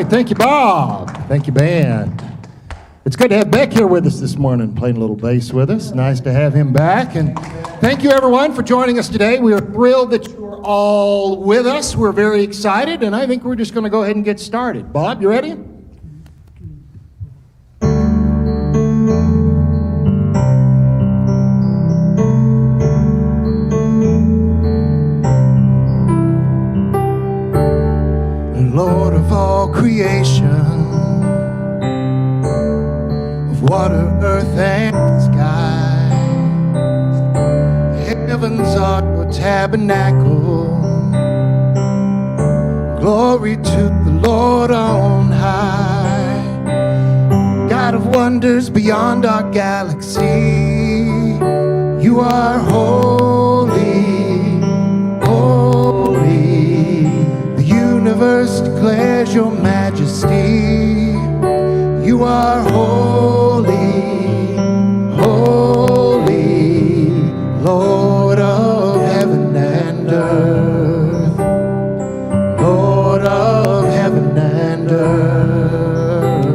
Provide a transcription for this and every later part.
right. Thank you, Bob. Thank you, band. It's good to have Beck here with us this morning, playing a little bass with us. Nice to have him back. And thank you, everyone, for joining us today. We are thrilled that you're all with us. We're very excited, and I think we're just going to go ahead and get started. Bob, you ready? Lord of all creation, of water, earth, and sky, heavens are your tabernacle. Glory to the Lord on high. God of wonders beyond our galaxy, you are holy, holy. The universe declares your majesty. You are holy, holy, Lord of heaven and earth, Lord of heaven and earth.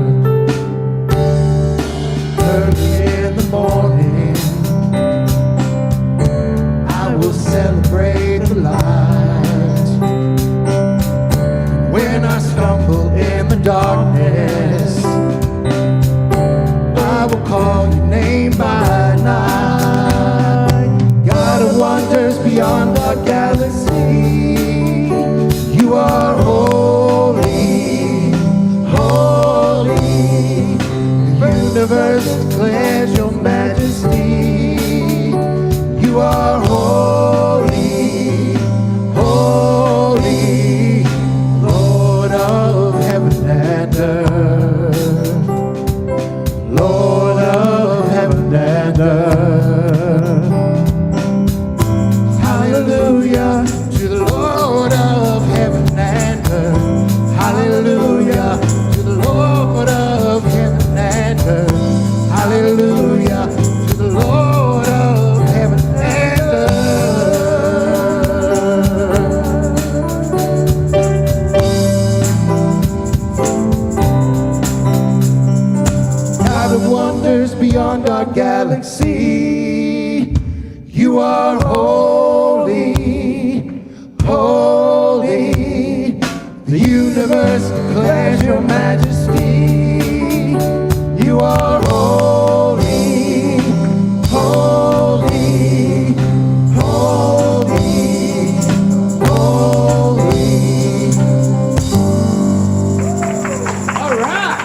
Early in the morning, I will celebrate the light. When I stumble in the darkness, I will call your name by night. God of wonders beyond our galaxy, you are holy, holy. The universe declares your majesty. You are holy, holy, Lord of heaven and earth, Lord of heaven and earth. Hallelujah to the Lord of heaven and earth. Hallelujah to the Lord of heaven and earth. Hallelujah to the Lord of heaven and earth. God of wonders beyond our galaxy, you are holy, holy. The universe declares your majesty. You are holy, holy, holy, holy. All right.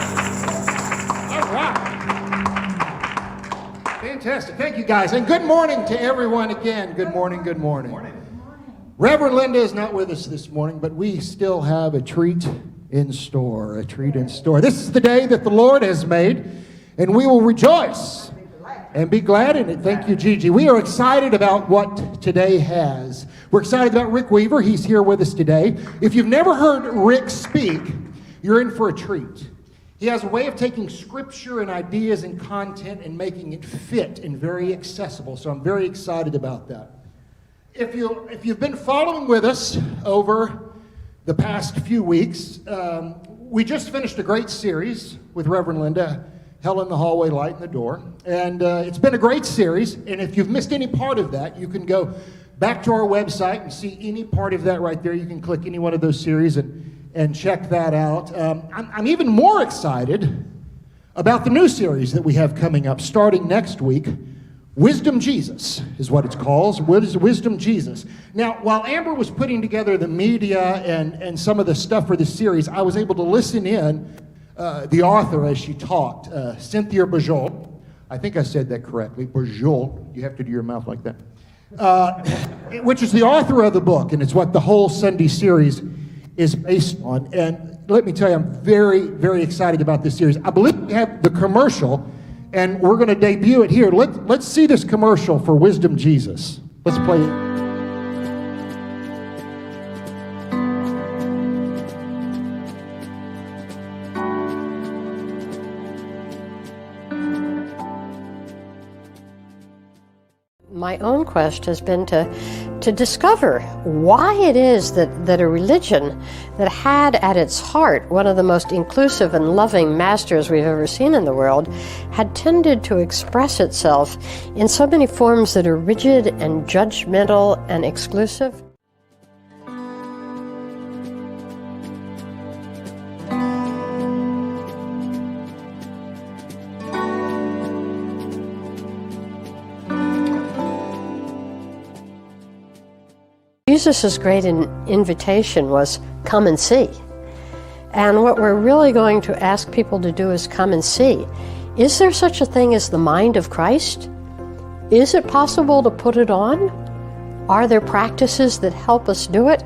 All right. Fantastic. Thank you, guys. And good morning to everyone again. Good morning, good morning. Reverend Linda is not with us this morning, but we still have a treat in store, a treat in store. This is the day that the Lord has made, and we will rejoice and be glad in it. Thank you, Gigi. We are excited about what today has. We're excited about Rick Weaver. He's here with us today. If you've never heard Rick speak, you're in for a treat. He has a way of taking scripture and ideas and content and making it fit and very accessible, so I'm very excited about that. If you've been following with us over the past few weeks, we just finished a great series with Reverend Linda, Hell in the Hallway, Light in the Door. And it's been a great series, and if you've missed any part of that, you can go back to our website and see any part of that right there. You can click any one of those series and check that out. I'm even more excited about the new series that we have coming up starting next week. Wisdom Jesus is what it's called. Wisdom Jesus. Now, while Amber was putting together the media and some of the stuff for this series, I was able to listen in the author as she talked, Cynthia Bajol. I think I said that correctly. Bajol. You have to do your mouth like that. Which is the author of the book, and it's what the whole Sunday series is based on. And let me tell you, I'm very, very excited about this series. I believe we have the commercial, and we're going to debut it here. Let's see this commercial for Wisdom Jesus. Let's play it. My own quest has been to discover why it is that a religion that had at its heart one of the most inclusive and loving masters we've ever seen in the world had tended to express itself in so many forms that are rigid and judgmental and exclusive. Jesus' great invitation was, come and see. And what we're really going to ask people to do is come and see. Is there such a thing as the mind of Christ? Is it possible to put it on? Are there practices that help us do it?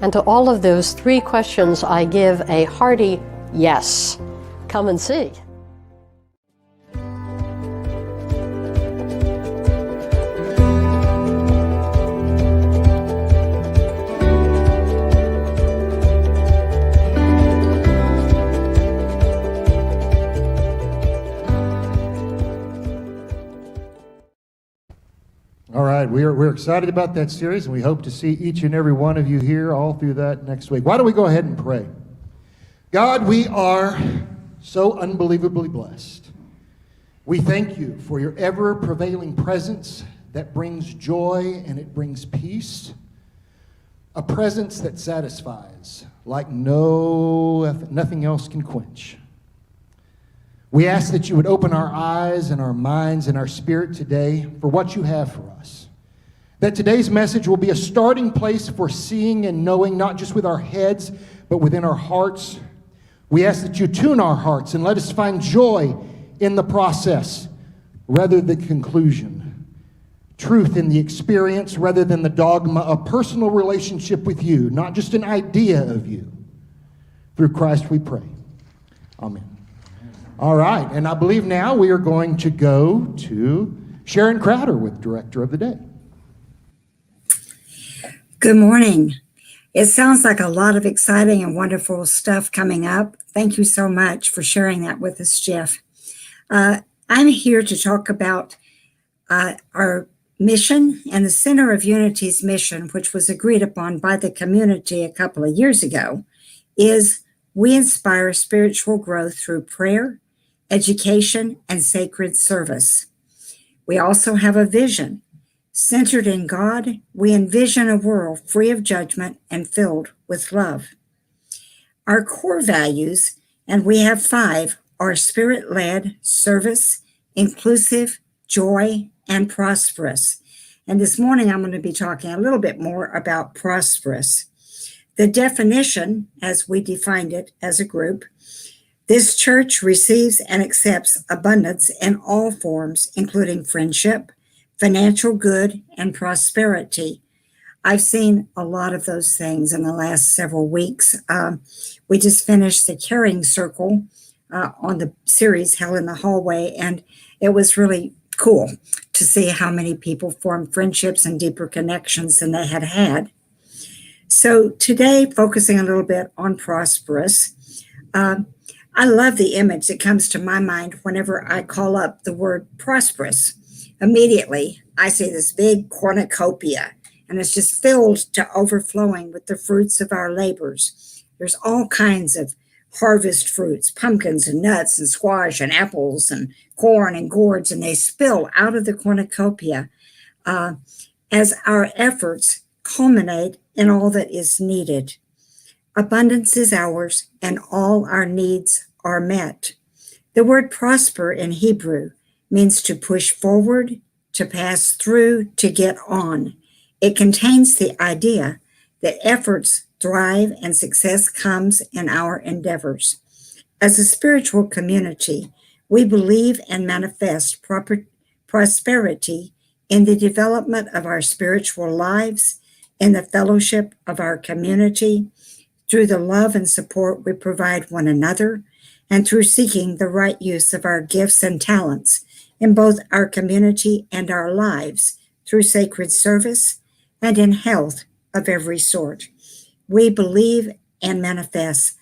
And to all of those three questions, I give a hearty yes. Come and see. All right, we're excited about that series, and we hope to see each and every one of you here all through that next week. Why don't we go ahead and pray? God, we are so unbelievably blessed. We thank you for your ever-prevailing presence that brings joy and it brings peace, a presence that satisfies like nothing else can quench. We ask that you would open our eyes and our minds and our spirit today for what you have for us. That today's message will be a starting place for seeing and knowing, not just with our heads, but within our hearts. We ask that you tune our hearts and let us find joy in the process rather than the conclusion. Truth in the experience rather than the dogma, a personal relationship with you, not just an idea of you. Through Christ we pray. Amen. All right, and I believe now we are going to go to Sharon Crowder with Director of the Day. Good morning. It sounds like a lot of exciting and wonderful stuff coming up. Thank you so much for sharing that with us, Jeff. I'm here to talk about our mission and the Center of Unity's mission, which was agreed upon by the community a couple of years ago, is we inspire spiritual growth through prayer, education, and sacred service. We also have a vision. Centered in God, we envision a world free of judgment and filled with love. Our core values, and we have 5, are spirit-led, service, inclusive, joy, and prosperous. And this morning I'm going to be talking a little bit more about prosperous. The definition, as we defined it as a group, this church receives and accepts abundance in all forms, including friendship, financial good, and prosperity. I've seen a lot of those things in the last several weeks. We just finished the Caring Circle on the series Hell in the Hallway, and it was really cool to see how many people formed friendships and deeper connections than they had. So today, focusing a little bit on prosperous, I love the image that comes to my mind whenever I call up the word prosperous. Immediately, I see this big cornucopia, and it's just filled to overflowing with the fruits of our labors. There's all kinds of harvest fruits, pumpkins and nuts and squash and apples and corn and gourds, and they spill out of the cornucopia as our efforts culminate in all that is needed. Abundance is ours, and all our needs are met. The word prosper in Hebrew means to push forward, to pass through, to get on. It contains the idea that efforts thrive and success comes in our endeavors. As a spiritual community, we believe and manifest prosperity in the development of our spiritual lives, in the fellowship of our community, through the love and support we provide one another, and through seeking the right use of our gifts and talents in both our community and our lives, through sacred service and in health of every sort. We believe and manifest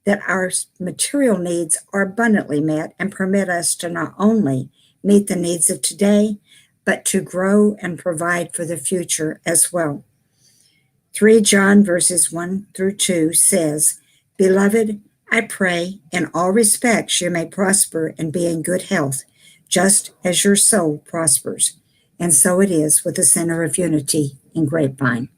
that our material needs are abundantly met and permit us to not only meet the needs of today, but to grow and provide for the future as well. 3 John verses 1 through 2 says, "Beloved, I pray in all respects you may prosper and be in good health, just as your soul prospers." And so it is with the Center of Unity in Grapevine.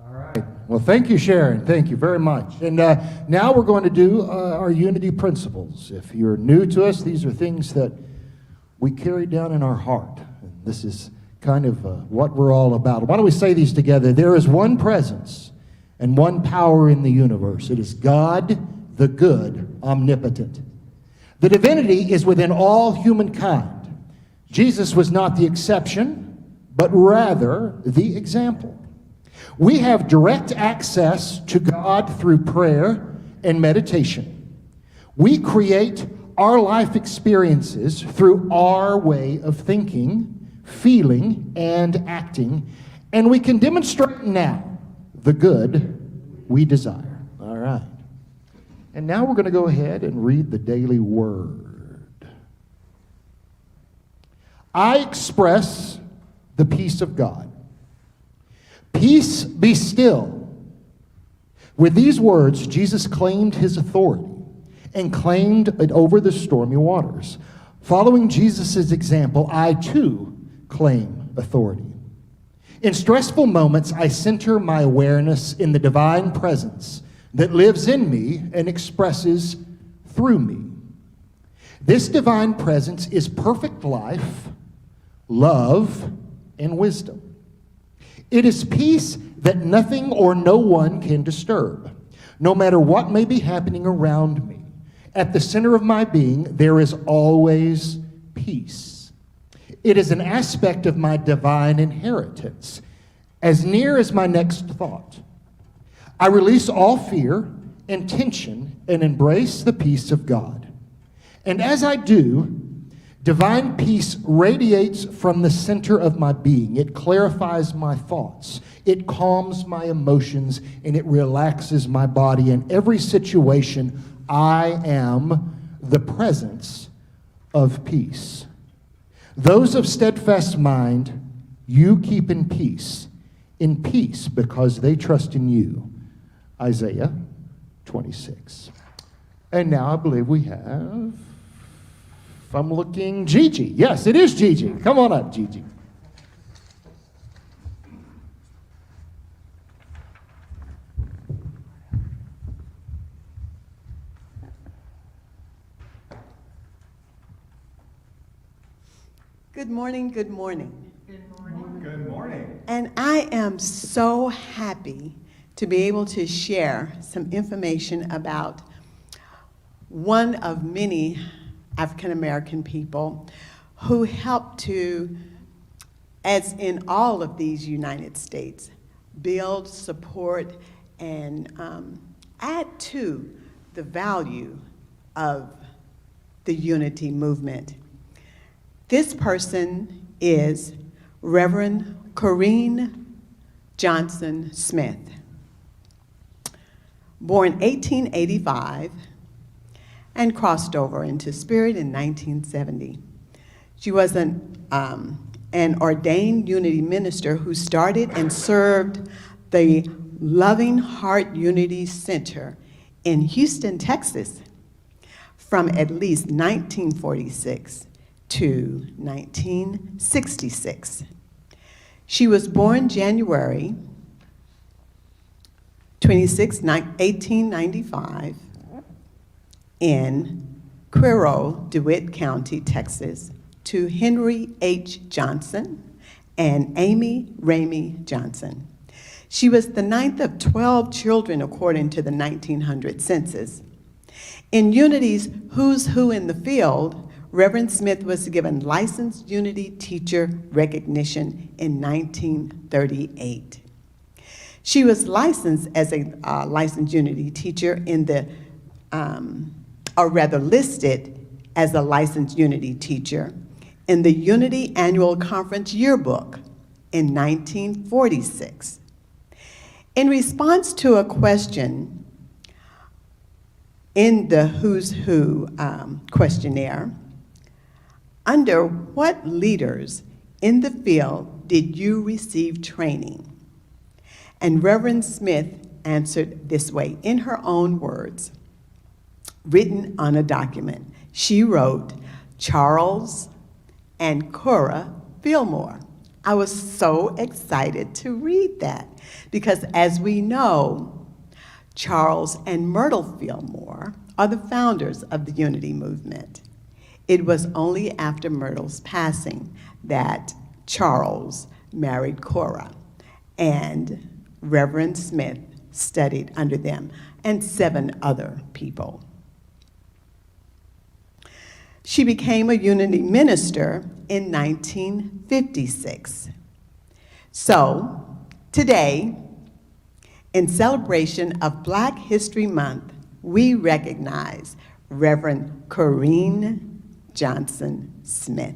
All right. Well, thank you, Sharon. Thank you very much. And now we're going to do our unity principles. If you're new to us, these are things that we carry down in our heart. And this is kind of what we're all about. Why don't we say these together? There is one presence and one power in the universe. It is God, the good, omnipotent. The divinity is within all humankind. Jesus was not the exception, but rather the example. We have direct access to God through prayer and meditation. We create our life experiences through our way of thinking, feeling, and acting, and we can demonstrate now the good we desire. All right. And now we're going to go ahead and read the daily word. I express the peace of God. Peace be still. With these words, Jesus claimed his authority and claimed it over the stormy waters. Following Jesus' example, I too claim authority. In stressful moments, I center my awareness in the divine presence that lives in me and expresses through me. This divine presence is perfect life, love, and wisdom. It is peace that nothing or no one can disturb, no matter what may be happening around me. At the center of my being, there is always peace. It is an aspect of my divine inheritance, as near as my next thought. I release all fear and tension and embrace the peace of God. And as I do, divine peace radiates from the center of my being. It clarifies my thoughts. It calms my emotions, and it relaxes my body. In every situation, I am the presence of peace. Those of steadfast mind, you keep in peace because they trust in you. Isaiah 26. And now I believe we have, if I'm looking, Gigi. Yes, it is Gigi. Come on up, Gigi. Good morning, good morning. Good morning. Good morning. And I am so happy to be able to share some information about one of many African American people who helped to, as in all of these United States, build, support, and add to the value of the unity movement. This person is Reverend Corrine Johnson Smith. Born 1885 and crossed over into spirit in 1970. She was an ordained unity minister who started and served the Loving Heart Unity Center in Houston, Texas, from at least 1946 to 1966. She was born January 26, 1895 in Cuero, DeWitt County, Texas, to Henry H. Johnson and Amy Ramey Johnson. She was the ninth of 12 children according to the 1900 census. In Unity's Who's Who in the Field, Reverend Smith was given licensed Unity teacher recognition in 1938. She was licensed as a licensed Unity teacher in the, or rather listed as a licensed Unity teacher in the Unity Annual Conference Yearbook in 1946. In response to a question in the Who's Who questionnaire, Under what leaders in the field did you receive training? And Reverend Smith answered this way in her own words, written on a document. She wrote, Charles and Cora Fillmore. I was so excited to read that because, as we know, Charles and Myrtle Fillmore are the founders of the Unity Movement. It was only after Myrtle's passing that Charles married Cora, and Reverend Smith studied under them, and 7 other people. She became a Unity minister in 1956. So, today, in celebration of Black History Month, we recognize Reverend Corrine Johnson Smith.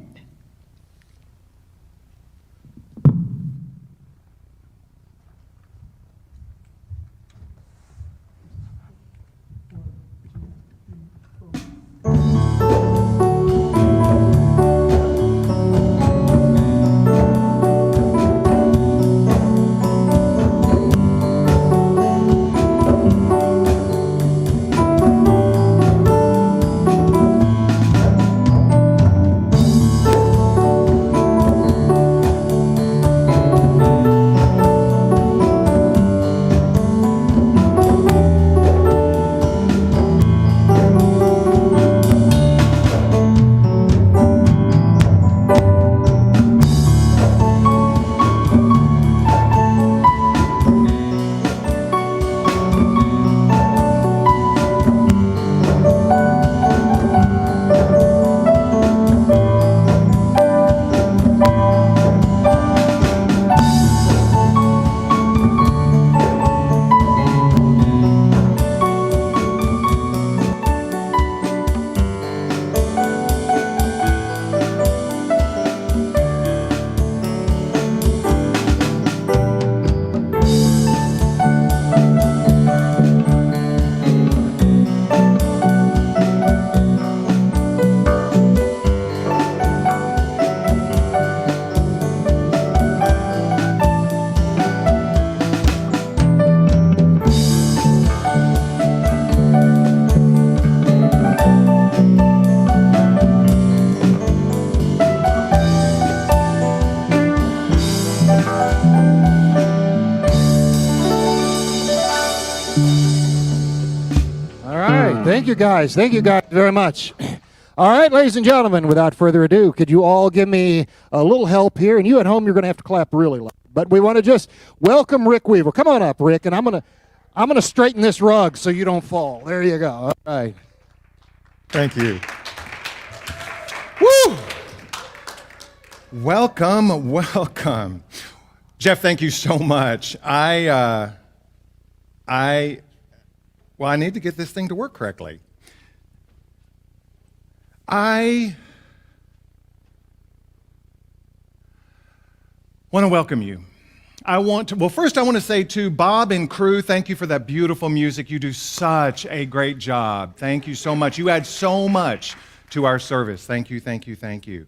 Thank you guys. Thank you guys very much. All right, ladies and gentlemen, without further ado, could you all give me a little help here? And you at home, you're going to have to clap really loud. But we want to just welcome Rick Weaver. Come on up, Rick, and I'm going to straighten this rug so you don't fall. There you go. All right. Thank you. Woo! Welcome, welcome. Jeff, thank you so much. I need to get this thing to work correctly. I want to welcome you. First I want to say to Bob and crew, thank you for that beautiful music. You do such a great job. Thank you so much. You add so much to our service. Thank you, thank you, thank you.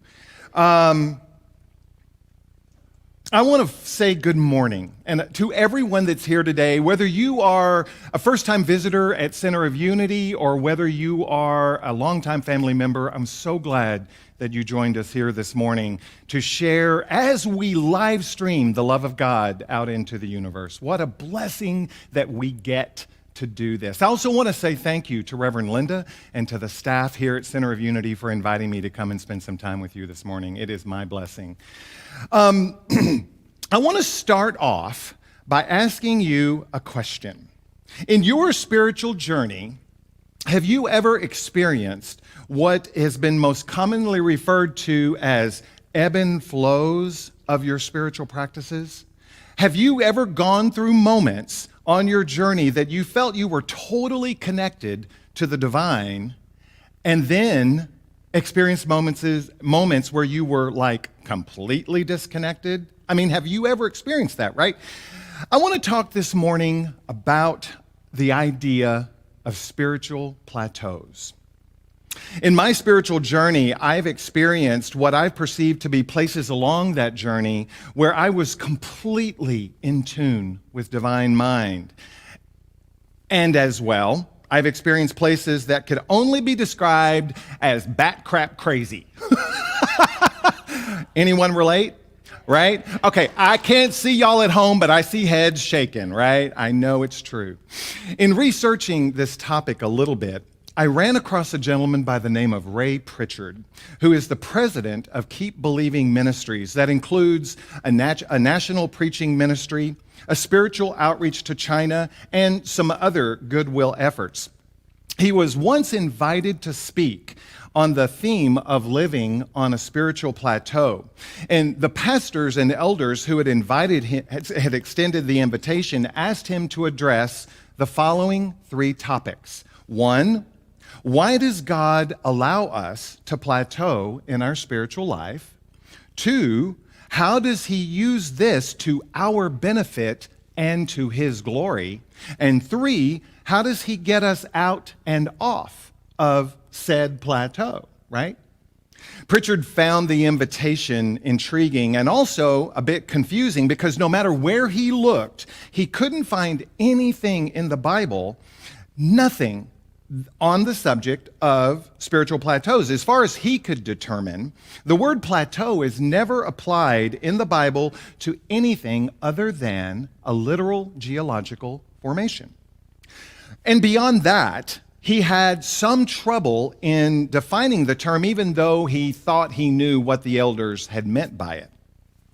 I want to say good morning and to everyone that's here today, whether you are a first-time visitor at Center of Unity or whether you are a longtime family member. I'm so glad that you joined us here this morning to share as we live stream the love of God out into the universe. What a blessing that we get to do this. I also want to say thank you to Reverend Linda and to the staff here at Center of Unity for inviting me to come and spend some time with you this morning. It is my blessing. I want to start off by asking you a question. In your spiritual journey, have you ever experienced what has been most commonly referred to as ebb and flows of your spiritual practices? Have you ever gone through moments on your journey that you felt you were totally connected to the divine and then experienced moments where you were like completely disconnected? I mean, have you ever experienced that, right? I want to talk this morning about the idea of spiritual plateaus. In my spiritual journey, I've experienced what I've perceived to be places along that journey where I was completely in tune with divine mind. And as well, I've experienced places that could only be described as bat crap crazy. Anyone relate? Right? Okay, I can't see y'all at home, but I see heads shaking, right? I know it's true. In researching this topic a little bit, I ran across a gentleman by the name of Ray Pritchard, who is the president of Keep Believing Ministries. That includes a national preaching ministry, a spiritual outreach to China, and some other goodwill efforts. He was once invited to speak on the theme of living on a spiritual plateau. And the pastors and elders who had invited him, had extended the invitation, asked him to address the following 3 topics. 1, why does God allow us to plateau in our spiritual life? 2, how does he use this to our benefit and to his glory? And 3, how does he get us out and off of said plateau, right? Pritchard found the invitation intriguing and also a bit confusing because no matter where he looked, he couldn't find anything in the Bible, nothing on the subject of spiritual plateaus. As far as he could determine, the word plateau is never applied in the Bible to anything other than a literal geological formation. And beyond that, he had some trouble in defining the term, even though he thought he knew what the elders had meant by it.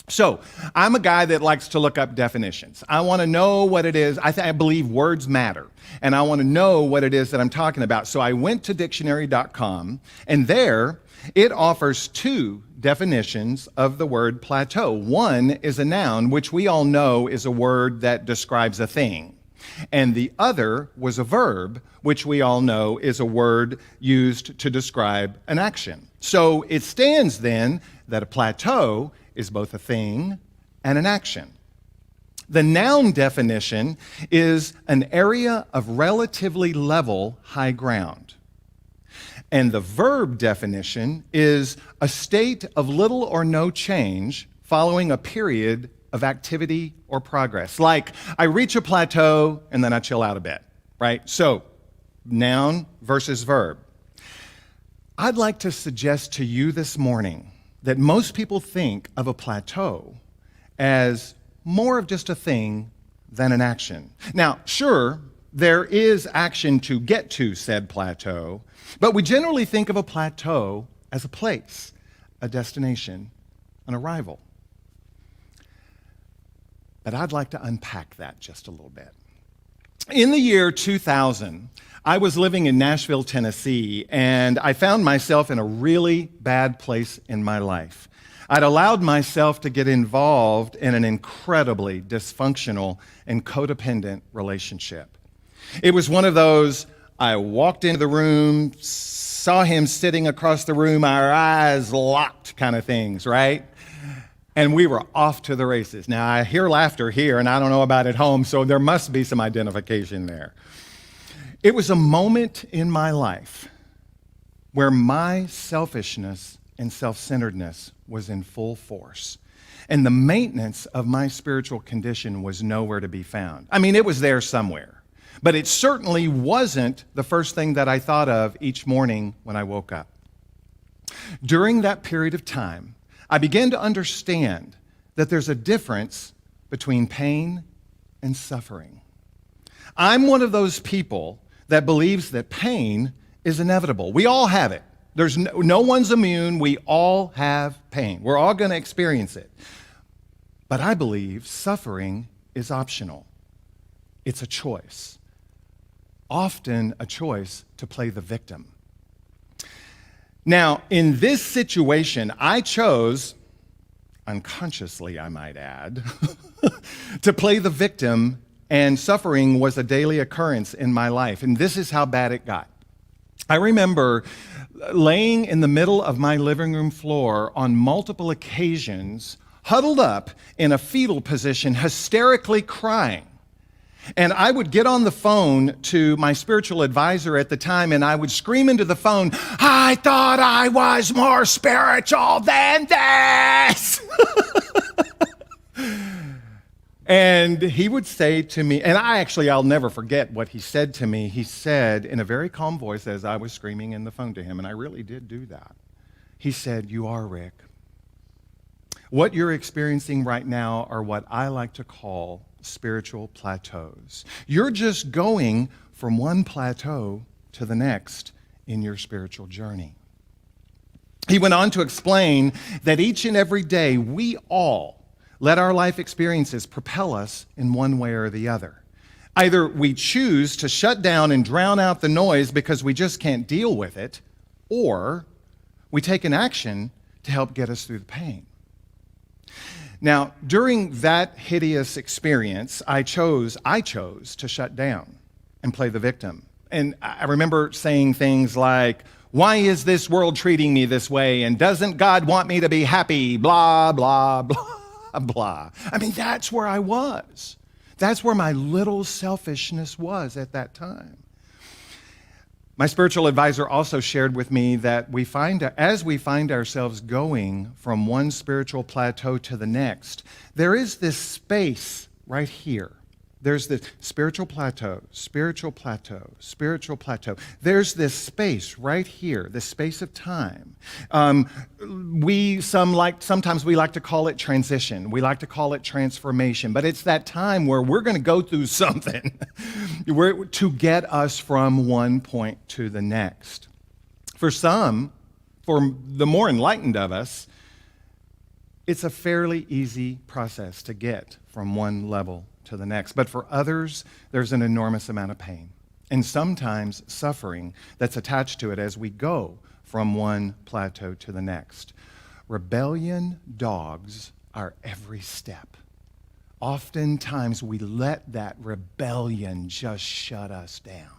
So I'm a guy that likes to look up definitions. I want to know what it is. I believe words matter, and I want to know what it is that I'm talking about. So I went to dictionary.com, and there it offers 2 definitions of the word plateau. One is a noun, which we all know is a word that describes a thing. And the other was a verb, which we all know is a word used to describe an action. So it stands then that a plateau is both a thing and an action. The noun definition is an area of relatively level high ground. And the verb definition is a state of little or no change following a period of activity or progress. Like, I reach a plateau and then I chill out a bit, right? So, noun versus verb. I'd like to suggest to you this morning that most people think of a plateau as more of just a thing than an action. Now, sure, there is action to get to said plateau, but we generally think of a plateau as a place, a destination, an arrival. But I'd like to unpack that just a little bit. In the year 2000, I was living in Nashville, Tennessee, and I found myself in a really bad place in my life. I'd allowed myself to get involved in an incredibly dysfunctional and codependent relationship. It was one of those, I walked into the room, saw him sitting across the room, our eyes locked kind of things, right? And we were off to the races. Now, I hear laughter here, and I don't know about at home, so there must be some identification there. It was a moment in my life where my selfishness and self-centeredness was in full force, and the maintenance of my spiritual condition was nowhere to be found. I mean, it was there somewhere, but it certainly wasn't the first thing that I thought of each morning when I woke up. During that period of time, I began to understand that there's a difference between pain and suffering. I'm one of those people that believes that pain is inevitable. We all have it. There's no one's immune. We all have pain. We're all going to experience it. But I believe suffering is optional. It's a choice. Often a choice to play the victim. Now, in this situation, I chose, unconsciously I might add, to play the victim, and suffering was a daily occurrence in my life, and this is how bad it got. I remember laying in the middle of my living room floor on multiple occasions, huddled up in a fetal position, hysterically crying. And I would get on the phone to my spiritual advisor at the time, and I would scream into the phone, I thought I was more spiritual than this. And he would say to me, and I'll never forget what he said to me. He said in a very calm voice as I was screaming in the phone to him, and I really did do that. He said, you are, Rick. What you're experiencing right now are what I like to call spiritual plateaus. You're just going from one plateau to the next in your spiritual journey. He went on to explain that each and every day we all let our life experiences propel us in one way or the other. Either we choose to shut down and drown out the noise because we just can't deal with it, or we take an action to help get us through the pain. Now, during that hideous experience, I chose to shut down and play the victim. And I remember saying things like, why is this world treating me this way? And doesn't God want me to be happy? Blah, blah, blah. Blah. I mean, that's where I was. That's where my little selfishness was at that time. My spiritual advisor also shared with me that as we find ourselves going from one spiritual plateau to the next, there is this space right here. There's the spiritual plateau, spiritual plateau, spiritual plateau. There's this space right here, this space of time. Sometimes we like to call it transition. We like to call it transformation. But it's that time where we're going to go through something to get us from one point to the next. For some, for the more enlightened of us, it's a fairly easy process to get from one level to the next. But for others, there's an enormous amount of pain and sometimes suffering that's attached to it as we go from one plateau to the next. Rebellion dogs our every step. Oftentimes we let that rebellion just shut us down.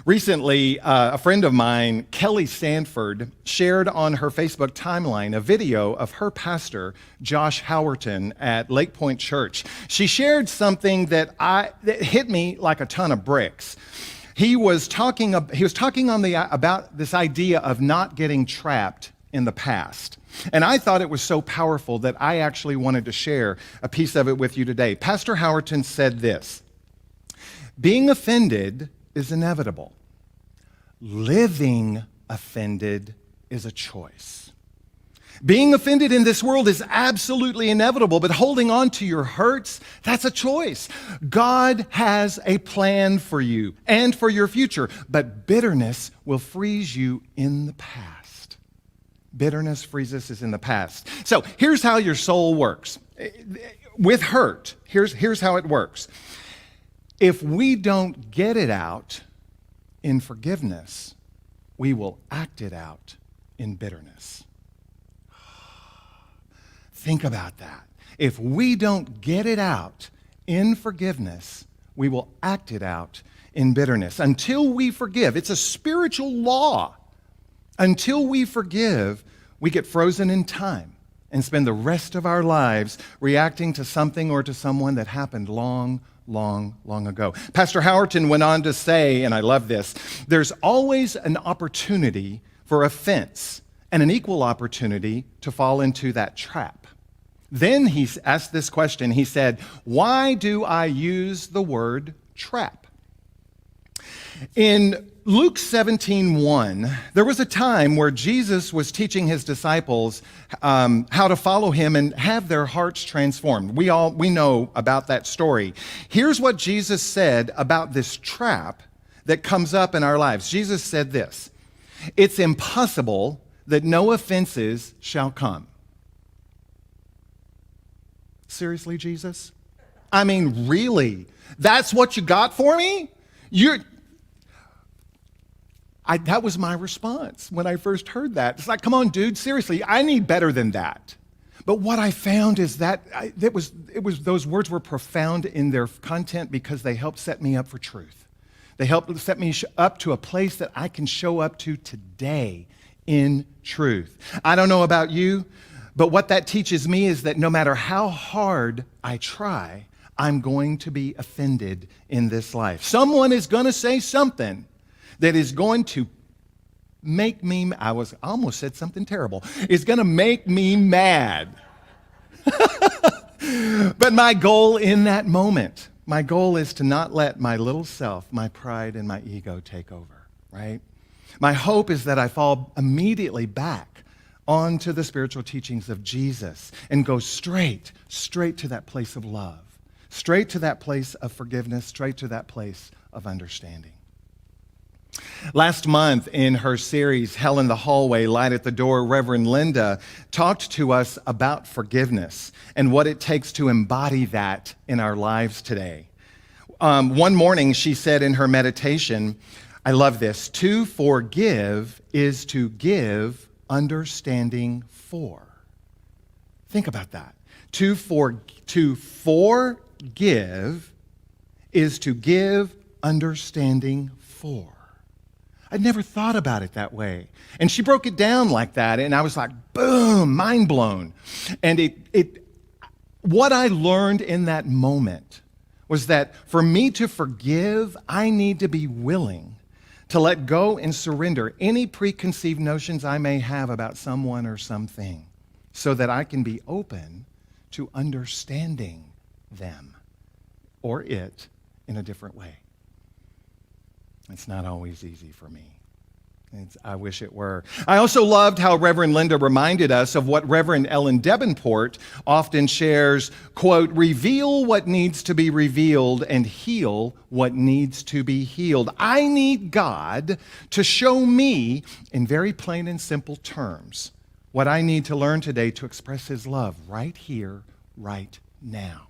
Recently, a friend of mine, Kelly Sanford, shared on her Facebook timeline a video of her pastor, Josh Howerton, at Lake Point Church. She shared something that hit me like a ton of bricks. He was talking about this idea of not getting trapped in the past. And I thought it was so powerful that I actually wanted to share a piece of it with you today. Pastor Howerton said this: being offended is inevitable. Living offended is a choice. Being offended in this world is absolutely inevitable, but holding on to your hurts, that's a choice. God has a plan for you and for your future, but bitterness will freeze you in the past. Bitterness freezes us in the past. So here's how your soul works. With hurt, here's how it works. If we don't get it out in forgiveness, we will act it out in bitterness. Think about that. If we don't get it out in forgiveness, we will act it out in bitterness. Until we forgive, it's a spiritual law. Until we forgive, we get frozen in time and spend the rest of our lives reacting to something or to someone that happened long ago. Pastor Howerton went on to say, and I love this, there's always an opportunity for offense and an equal opportunity to fall into that trap. Then he asked this question. He said, why do I use the word trap? In Luke 17:1, there was a time where Jesus was teaching his disciples how to follow him and have their hearts transformed. We know about that story. Here's what Jesus said about this trap that comes up in our lives. Jesus said this: it's impossible that no offenses shall come. Seriously, Jesus? I mean, really? That's what you got for me? That was my response when I first heard that. It's like, come on, dude, seriously, I need better than that. But what I found is that those words were profound in their content because they helped set me up for truth. They helped set me up to a place that I can show up to today in truth. I don't know about you, but what that teaches me is that no matter how hard I try, I'm going to be offended in this life. Someone is going to say something that is going to make me, I almost said something terrible, is going to make me mad. But my goal in that moment, my goal is to not let my little self, my pride and my ego take over, right? My hope is that I fall immediately back onto the spiritual teachings of Jesus and go straight to that place of love, straight to that place of forgiveness, straight to that place of understanding. Last month in her series, Hell in the Hallway, Light at the Door, Reverend Linda talked to us about forgiveness and what it takes to embody that in our lives today. One morning she said in her meditation, I love this, to forgive is to give understanding for. Think about that. To forgive is to give understanding for. I'd never thought about it that way. And she broke it down like that, and I was like, boom, mind blown. And what I learned in that moment was that for me to forgive, I need to be willing to let go and surrender any preconceived notions I may have about someone or something so that I can be open to understanding them or it in a different way. It's not always easy for me. I wish it were. I also loved how Reverend Linda reminded us of what Reverend Ellen Davenport often shares, quote, reveal what needs to be revealed and heal what needs to be healed. I need God to show me in very plain and simple terms what I need to learn today to express his love right here, right now.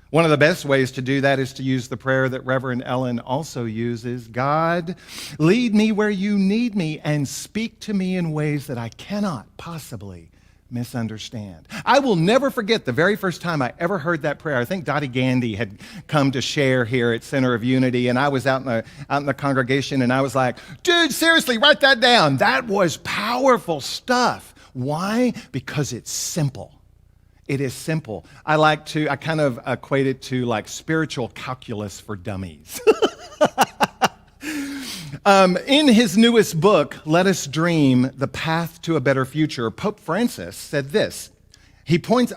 One of the best ways to do that is to use the prayer that Reverend Ellen also uses. God, lead me where you need me and speak to me in ways that I cannot possibly misunderstand. I will never forget the very first time I ever heard that prayer. I think Dottie Gandy had come to share here at Center of Unity, and I was out in the congregation, and I was like, dude, seriously, write that down. That was powerful stuff. Why? Because it's simple. It is simple. I kind of equate it to like spiritual calculus for dummies. In his newest book, Let Us Dream, The Path to a Better Future, Pope Francis said this. He points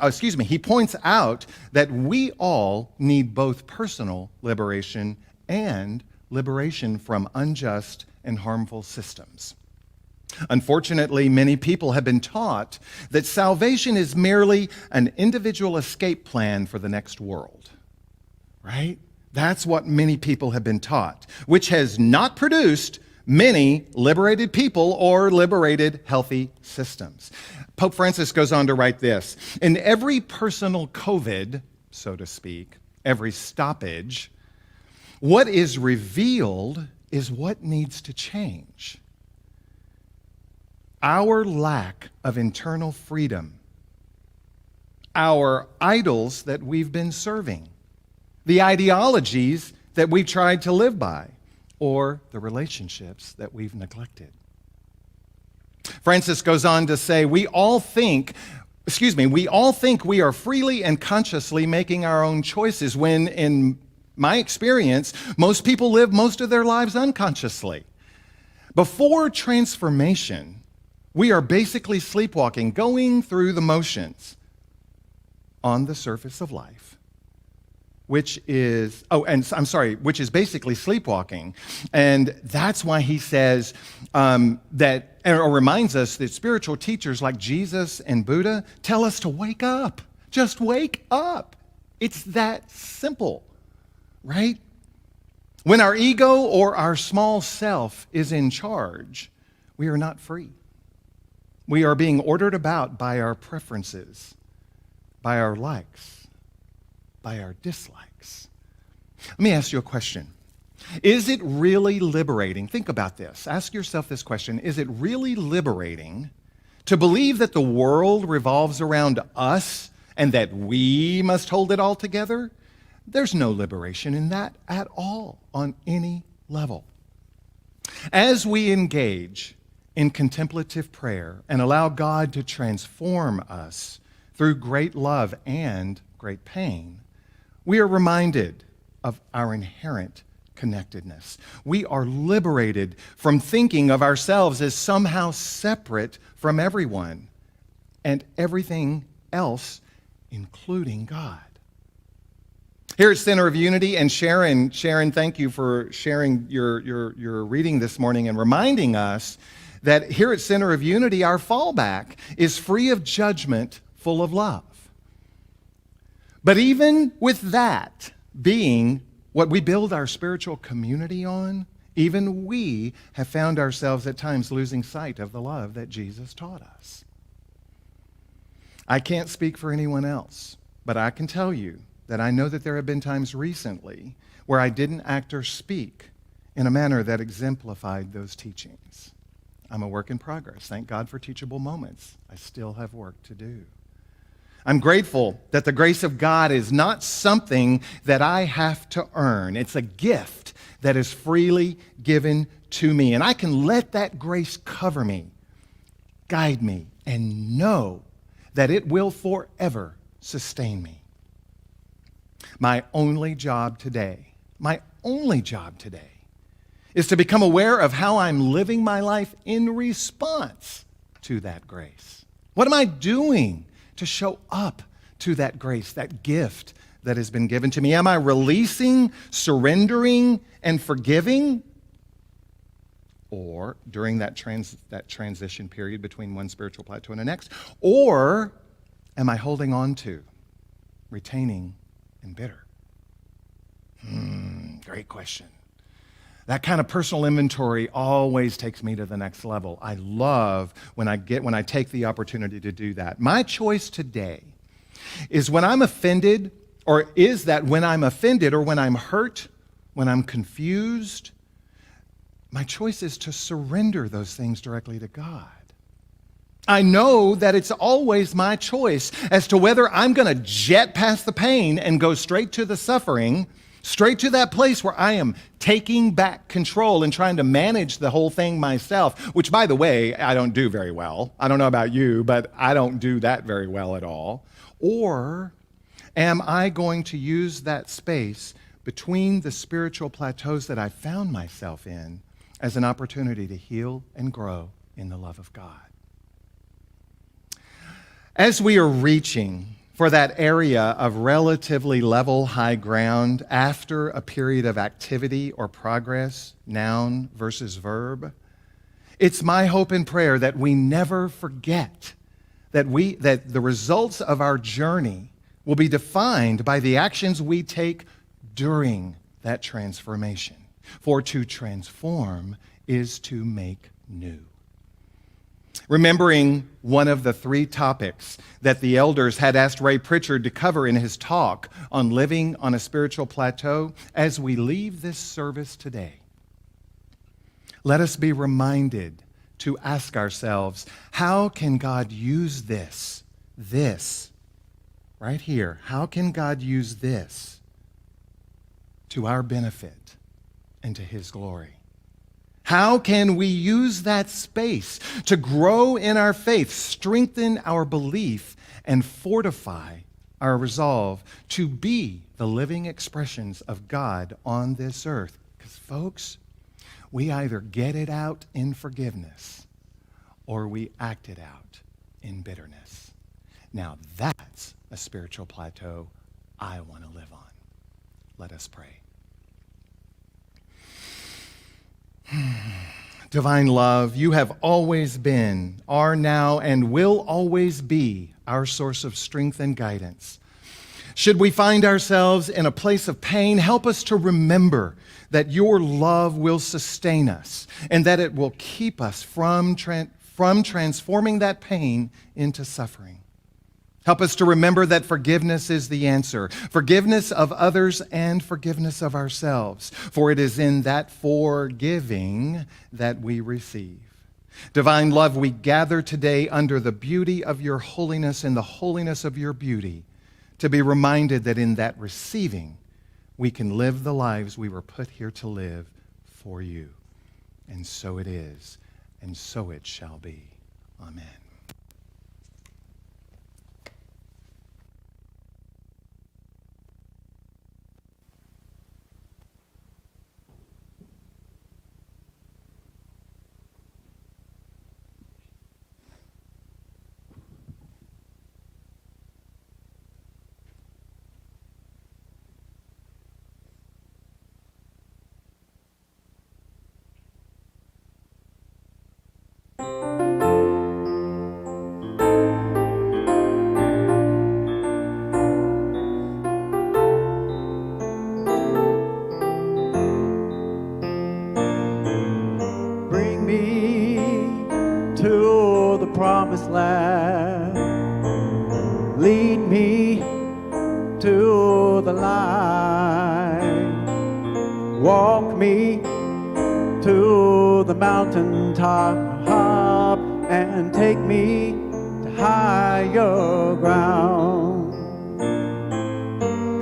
out that we all need both personal liberation and liberation from unjust and harmful systems. Unfortunately, many people have been taught that salvation is merely an individual escape plan for the next world, right? That's what many people have been taught, which has not produced many liberated people or liberated healthy systems. Pope Francis goes on to write this, in every personal COVID, so to speak, every stoppage, what is revealed is what needs to change. Our lack of internal freedom, our idols that we've been serving, the ideologies that we've tried to live by, or the relationships that we've neglected. Francis goes on to say, we all think we are freely and consciously making our own choices when, in my experience, most people live most of their lives unconsciously. Before transformation, we are basically sleepwalking, going through the motions on the surface of life, which is basically sleepwalking. And that's why he says or reminds us that spiritual teachers like Jesus and Buddha tell us to wake up. Just wake up. It's that simple, right? When our ego or our small self is in charge, we are not free. We are being ordered about by our preferences, by our likes, by our dislikes. Let me ask you a question. Is it really liberating? Think about this. Ask yourself this question. Is it really liberating to believe that the world revolves around us and that we must hold it all together? There's no liberation in that at all on any level. As we engage in contemplative prayer and allow God to transform us through great love and great pain, we are reminded of our inherent connectedness. We are liberated from thinking of ourselves as somehow separate from everyone and everything else, including God. Here at Center of Unity, and Sharon, thank you for sharing your reading this morning and reminding us that here at Center of Unity, our fallback is free of judgment, full of love. But even with that being what we build our spiritual community on, even we have found ourselves at times losing sight of the love that Jesus taught us. I can't speak for anyone else, but I can tell you that I know that there have been times recently where I didn't act or speak in a manner that exemplified those teachings. I'm a work in progress. Thank God for teachable moments. I still have work to do. I'm grateful that the grace of God is not something that I have to earn. It's a gift that is freely given to me. And I can let that grace cover me, guide me, and know that it will forever sustain me. My only job today is to become aware of how I'm living my life in response to that grace. What am I doing to show up to that grace, that gift that has been given to me? Am I releasing, surrendering, and forgiving? Or during that transition period between one spiritual plateau and the next? Or am I holding on to, retaining, and bitter? Great question. That kind of personal inventory always takes me to the next level. I love when I take the opportunity to do that. My choice today is when I'm offended, or when I'm hurt, when I'm confused, my choice is to surrender those things directly to God. I know that it's always my choice as to whether I'm going to jet past the pain and go straight to the suffering, straight to that place where I am taking back control and trying to manage the whole thing myself, which, by the way, I don't do very well. I don't know about you, but I don't do that very well at all. Or am I going to use that space between the spiritual plateaus that I found myself in as an opportunity to heal and grow in the love of God? As we are reaching for that area of relatively level high ground after a period of activity or progress, noun versus verb, it's my hope and prayer that we never forget that the results of our journey will be defined by the actions we take during that transformation. For to transform is to make new. Remembering one of the 3 topics that the elders had asked Ray Pritchard to cover in his talk on living on a spiritual plateau, as we leave this service today, let us be reminded to ask ourselves, how can God use this right here, how can God use this to our benefit and to His glory? How can we use that space to grow in our faith, strengthen our belief, and fortify our resolve to be the living expressions of God on this earth? Because, folks, we either get it out in forgiveness or we act it out in bitterness. Now, that's a spiritual plateau I want to live on. Let us pray. Divine love, you have always been, are now, and will always be our source of strength and guidance. Should we find ourselves in a place of pain, help us to remember that your love will sustain us and that it will keep us from transforming that pain into suffering. Help us to remember that forgiveness is the answer. Forgiveness of others and forgiveness of ourselves. For it is in that forgiving that we receive. Divine love, we gather today under the beauty of your holiness and the holiness of your beauty to be reminded that in that receiving, we can live the lives we were put here to live for you. And so it is, and so it shall be. Amen. lead me to the light. Walk me to the mountaintop and take me to higher ground.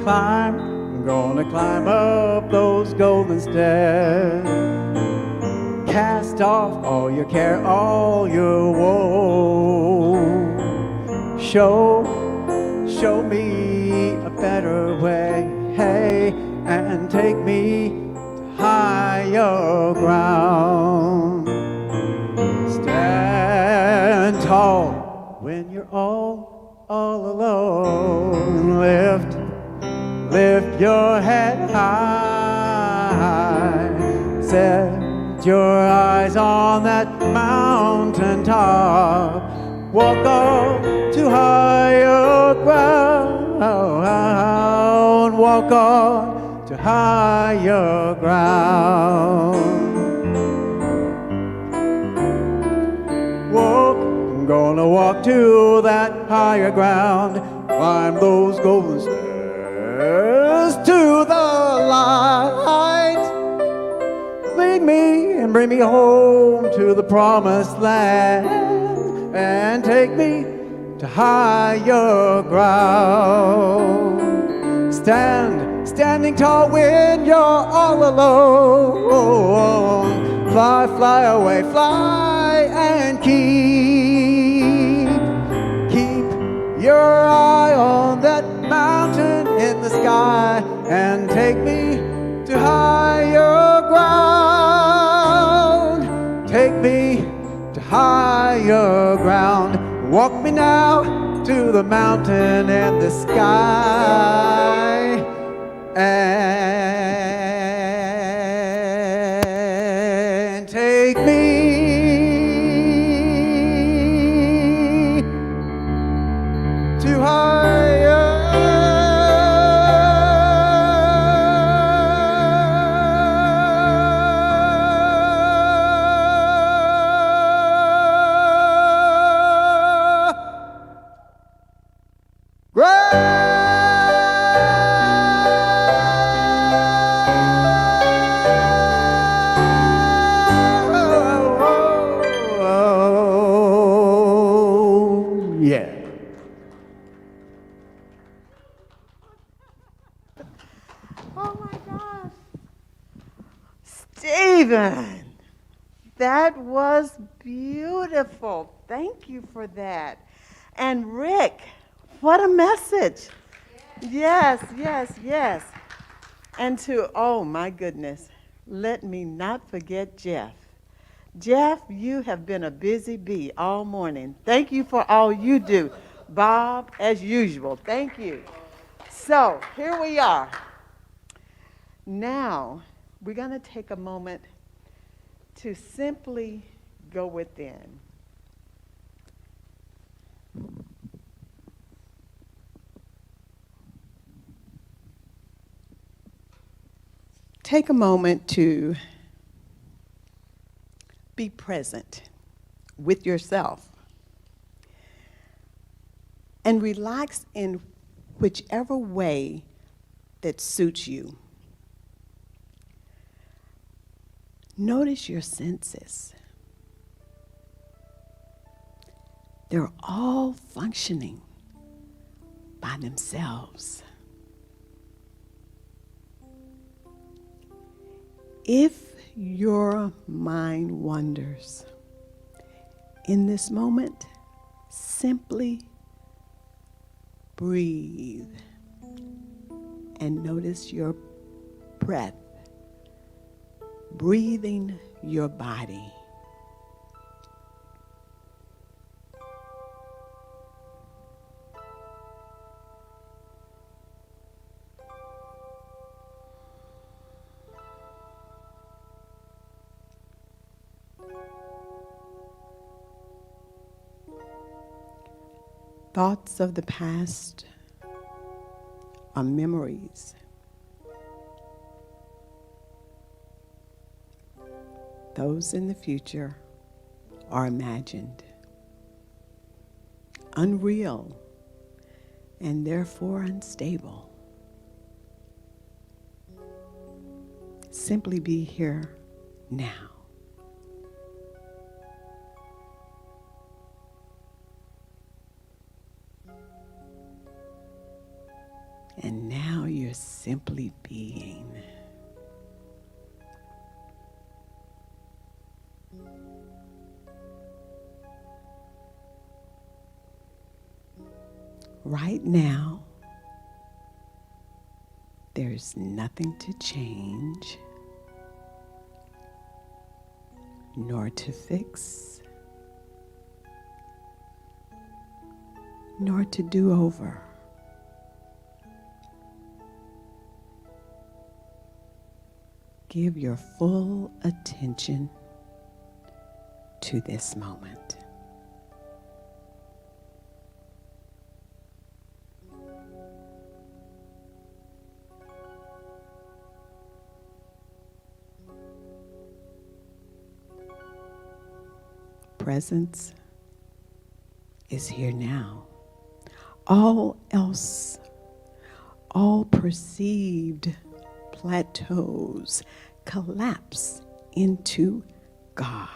I'm gonna climb up those golden stairs. Cast off all your care, all your woe. Show me a better way, hey, and take me to higher ground. Stand tall when you're all alone. Lift your head high. Set your eyes on that mountain top. Walk on to higher ground. Walk on to higher ground. I'm gonna walk to that higher ground. Climb those golden stairs to the light. Lead me and bring me home to the promised land, and take me to higher ground. Standing tall when you're all alone. Fly away, fly and keep your eye on that mountain in the sky, and take me to higher ground. Take me to higher ground. Walk me now to the mountain and the sky, and take me to higher. Yeah. Oh my gosh. Stephen, that was beautiful. Thank you for that. And Rick, what a message. Yes, yes, yes. And to, oh my goodness, let me not forget Jeff. Jeff, you have been a busy bee all morning. Thank you for all you do. Bob, as usual, thank you. So here we are. Now, we're going to take a moment to simply go within. Take a moment to be present with yourself and relax in whichever way that suits you. Notice your senses. They're all functioning by themselves. If your mind wanders in this moment, simply breathe and notice your breath, breathing your body. Thoughts of the past are memories. Those in the future are imagined, unreal, and therefore unstable. Simply be here now. And now you're simply being. Right now, there's nothing to change, nor to fix, nor to do over. Give your full attention to this moment. Presence is here now. All else, all perceived plateaus collapse into God.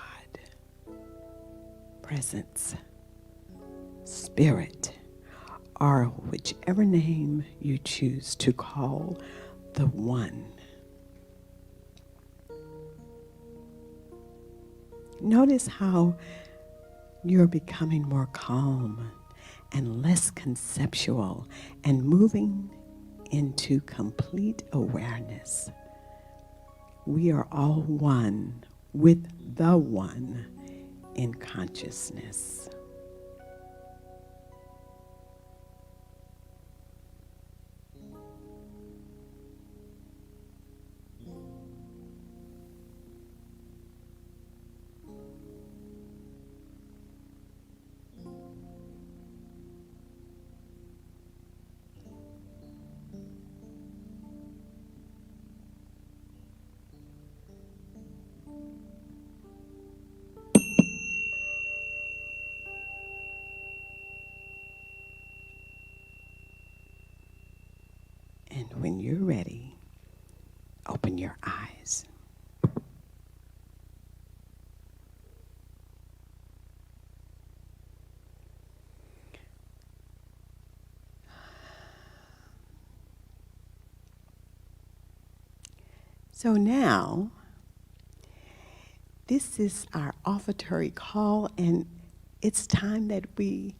Presence, spirit, or whichever name you choose to call the one. Notice how you're becoming more calm and less conceptual and moving into complete awareness. We are all one with the one in consciousness. And when you're ready, open your eyes. So now, this is our offertory call, and it's time that we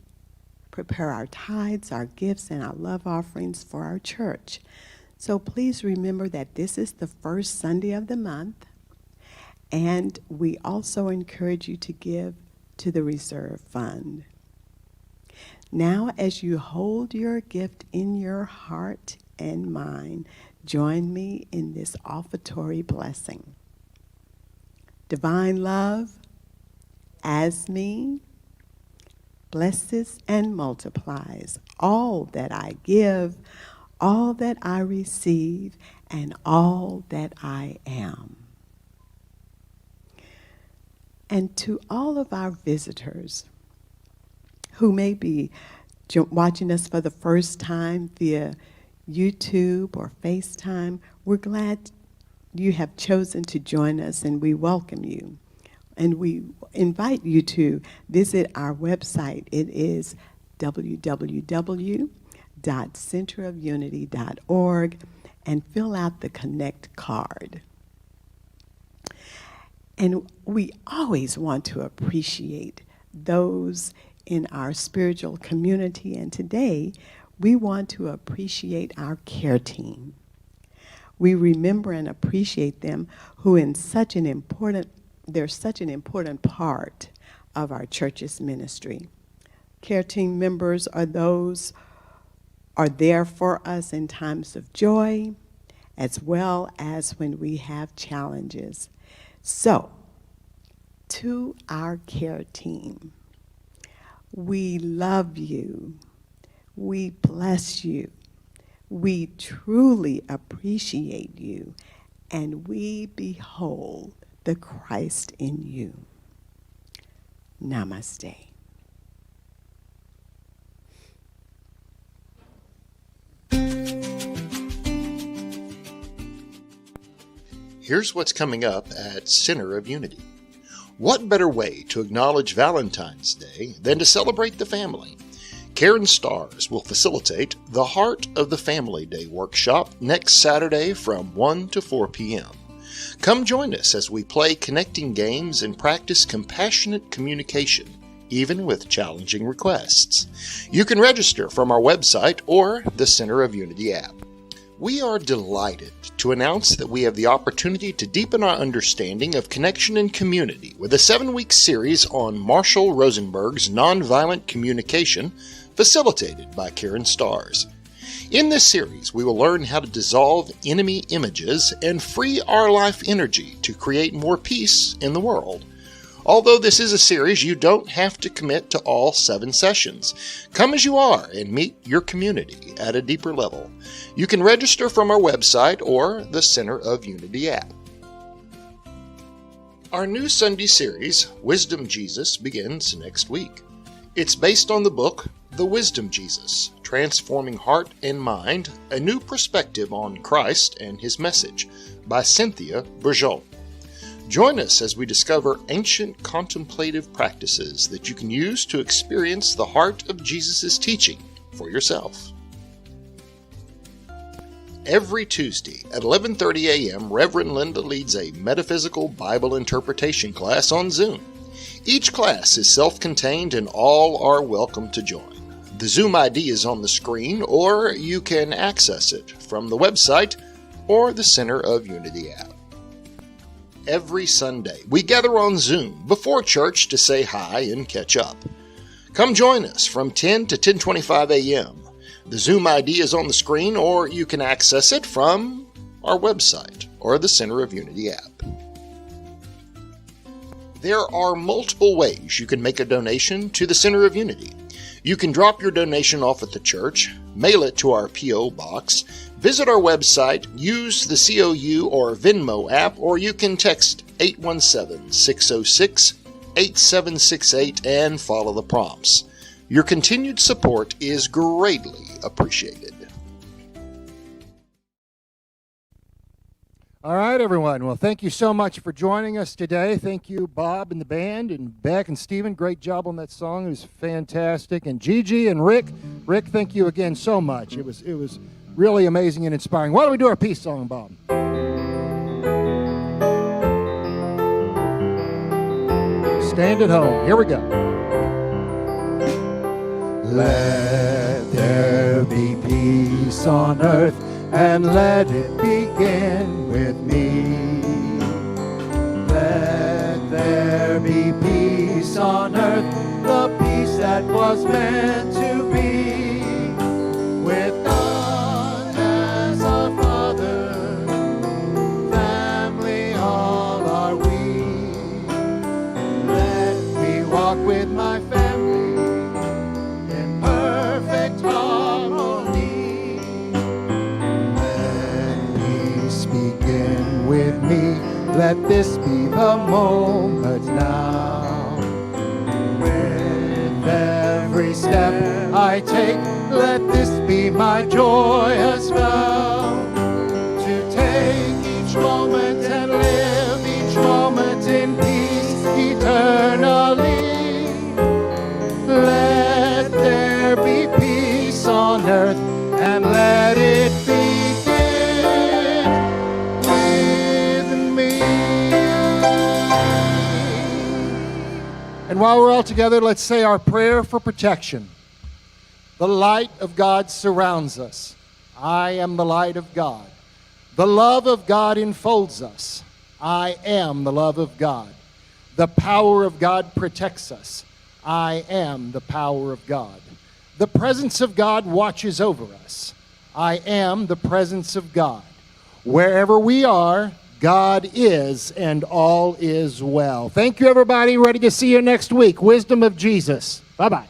prepare our tithes, our gifts, and our love offerings for our church. So please remember that this is the first Sunday of the month, and we also encourage you to give to the reserve fund. Now, as you hold your gift in your heart and mind, join me in this offertory blessing. Divine love, as me, blesses and multiplies all that I give, all that I receive, and all that I am. And to all of our visitors who may be watching us for the first time via YouTube or FaceTime, we're glad you have chosen to join us, and we welcome you. And we invite you to visit our website. It is www.centerofunity.org and fill out the Connect card. And we always want to appreciate those in our spiritual community. And today, we want to appreciate our care team. We remember and appreciate them who they're such an important part of our church's ministry. Care team members are there for us in times of joy, as well as when we have challenges. So, to our care team, we love you. We bless you. We truly appreciate you, and we behold the Christ in you. Namaste. Here's what's coming up at Center of Unity. What better way to acknowledge Valentine's Day than to celebrate the family? Karen Stars will facilitate the Heart of the Family Day workshop next Saturday from 1 to 4 p.m. Come join us as we play connecting games and practice compassionate communication, even with challenging requests. You can register from our website or the Center of Unity app. We are delighted to announce that we have the opportunity to deepen our understanding of connection and community with a 7-week series on Marshall Rosenberg's nonviolent communication, facilitated by Karen Stars. In this series, we will learn how to dissolve enemy images and free our life energy to create more peace in the world. Although this is a series, you don't have to commit to all 7 sessions. Come as you are and meet your community at a deeper level. You can register from our website or the Center of Unity app. Our new Sunday series, Wisdom Jesus, begins next week. It's based on the book, The Wisdom Jesus, Transforming Heart and Mind, A New Perspective on Christ and His Message, by Cynthia Bourgeon. Join us as we discover ancient contemplative practices that you can use to experience the heart of Jesus' teaching for yourself. Every Tuesday at 11:30 a.m., Reverend Linda leads a metaphysical Bible interpretation class on Zoom. Each class is self-contained and all are welcome to join. The Zoom ID is on the screen, or you can access it from the website or the Center of Unity app. Every Sunday, we gather on Zoom before church to say hi and catch up. Come join us from 10 to 10:25 a.m. The Zoom ID is on the screen, or you can access it from our website or the Center of Unity app. There are multiple ways you can make a donation to the Center of Unity. You can drop your donation off at the church, mail it to our P.O. box, visit our website, use the COU or Venmo app, or you can text 817-606-8768 and follow the prompts. Your continued support is greatly appreciated. All right, everyone. Well, thank you so much for joining us today. Thank you, Bob and the band, and Beck and Stephen. Great job on that song. It was fantastic. And Gigi and Rick, thank you again so much. It was really amazing and inspiring. Why don't we do our peace song, Bob? Stand at home. Here we go. Let there be peace on earth, and let it begin with me. Let there be peace on earth, the peace that was meant to be. With God as our Father, family all are we. Let me walk with my family in perfect harmony. Begin with me, let this be the moment now. With every step I take, let this be my joyous vow. To take each moment and live each moment in peace eternally. Let there be peace on earth, and let it be. And while we're all together, let's say our prayer for protection. The light of God surrounds us. I am the light of God. The love of God enfolds us. I am the love of God. The power of God protects us. I am the power of God. The presence of God watches over us. I am the presence of God. Wherever we are, God is, and all is well. Thank you, everybody. Ready to see you next week. Wisdom of Jesus. Bye-bye.